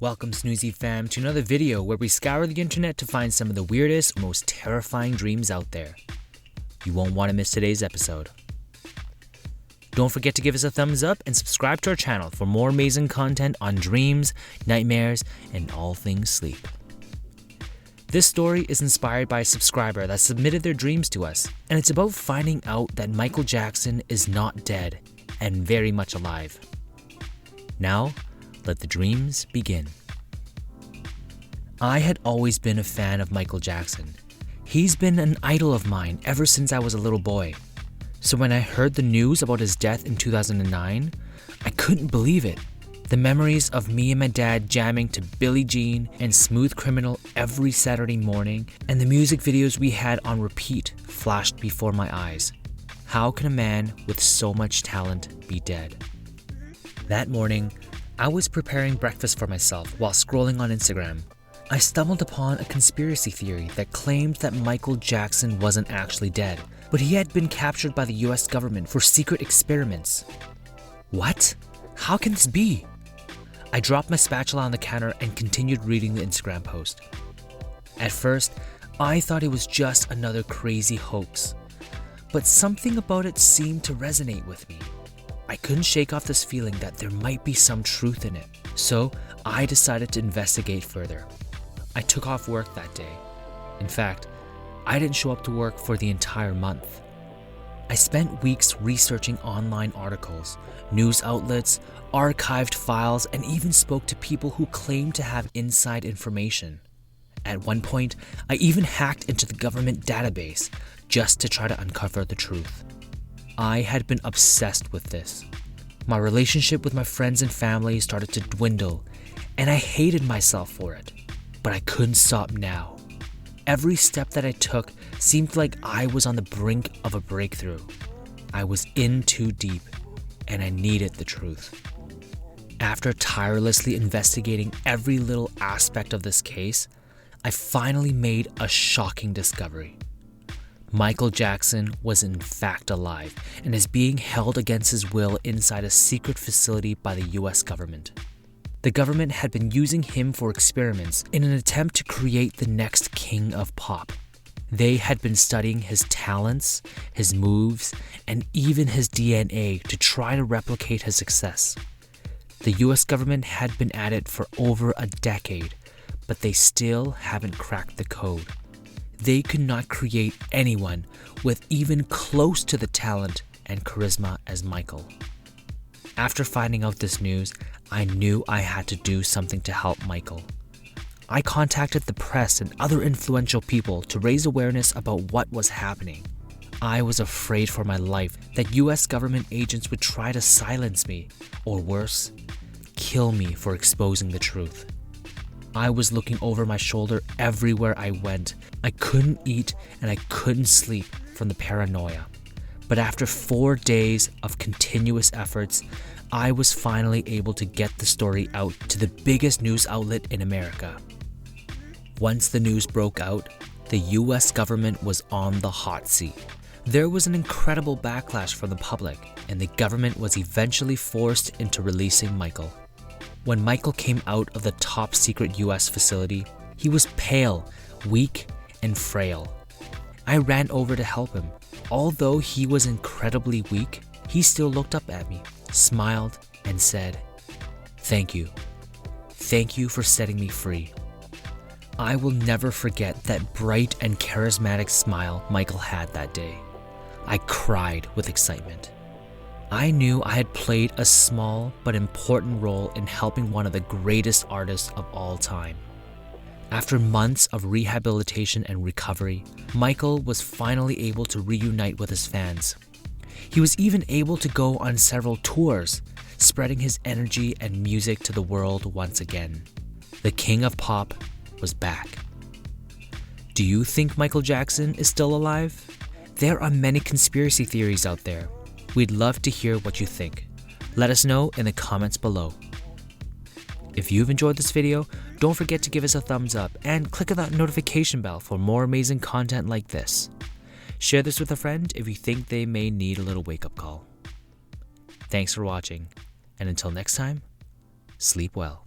Welcome Snoozie Fam to another video where we scour the internet to find some of the weirdest, most terrifying dreams out there. You won't want to miss today's episode. Don't forget to give us a thumbs up and subscribe to our channel for more amazing content on dreams, nightmares, and all things sleep. This story is inspired by a subscriber that submitted their dreams to us, and it's about finding out that Michael Jackson is not dead and very much alive. Now, let the dreams begin. I had always been a fan of Michael Jackson. He's been an idol of mine ever since I was a little boy. So when I heard the news about his death in 2009, I couldn't believe it. The memories of me and my dad jamming to Billie Jean and Smooth Criminal every Saturday morning, and the music videos we had on repeat flashed before my eyes. How can a man with so much talent be dead? That morning, I was preparing breakfast for myself while scrolling on Instagram. I stumbled upon a conspiracy theory that claimed that Michael Jackson wasn't actually dead, but he had been captured by the US government for secret experiments. What? How can this be? I dropped my spatula on the counter and continued reading the Instagram post. At first, I thought it was just another crazy hoax, but something about it seemed to resonate with me. I couldn't shake off this feeling that there might be some truth in it, so I decided to investigate further. I took off work that day. In fact, I didn't show up to work for the entire month. I spent weeks researching online articles, news outlets, archived files, and even spoke to people who claimed to have inside information. At one point, I even hacked into the government database just to try to uncover the truth. I had been obsessed with this. My relationship with my friends and family started to dwindle, and I hated myself for it. But I couldn't stop now. Every step that I took seemed like I was on the brink of a breakthrough. I was in too deep, and I needed the truth. After tirelessly investigating every little aspect of this case, I finally made a shocking discovery. Michael Jackson was in fact alive and is being held against his will inside a secret facility by the US government. The government had been using him for experiments in an attempt to create the next king of pop. They had been studying his talents, his moves, and even his DNA to try to replicate his success. The US government had been at it for over a decade, but they still haven't cracked the code. They could not create anyone with even close to the talent and charisma as Michael. After finding out this news, I knew I had to do something to help Michael. I contacted the press and other influential people to raise awareness about what was happening. I was afraid for my life that US government agents would try to silence me, or worse, kill me for exposing the truth. I was looking over my shoulder everywhere I went. I couldn't eat and I couldn't sleep from the paranoia. But after 4 days of continuous efforts, I was finally able to get the story out to the biggest news outlet in America. Once the news broke out, the US government was on the hot seat. There was an incredible backlash from the public, and the government was eventually forced into releasing Michael. When Michael came out of the top secret US facility, he was pale, weak, and frail. I ran over to help him. Although he was incredibly weak, he still looked up at me, smiled, and said, "Thank you. Thank you for setting me free." I will never forget that bright and charismatic smile Michael had that day. I cried with excitement. I knew I had played a small but important role in helping one of the greatest artists of all time. After months of rehabilitation and recovery, Michael was finally able to reunite with his fans. He was even able to go on several tours, spreading his energy and music to the world once again. The king of pop was back. Do you think Michael Jackson is still alive? There are many conspiracy theories out there. We'd love to hear what you think. Let us know in the comments below. If you've enjoyed this video, don't forget to give us a thumbs up and click on that notification bell for more amazing content like this. Share this with a friend if you think they may need a little wake-up call. Thanks for watching, and until next time, sleep well.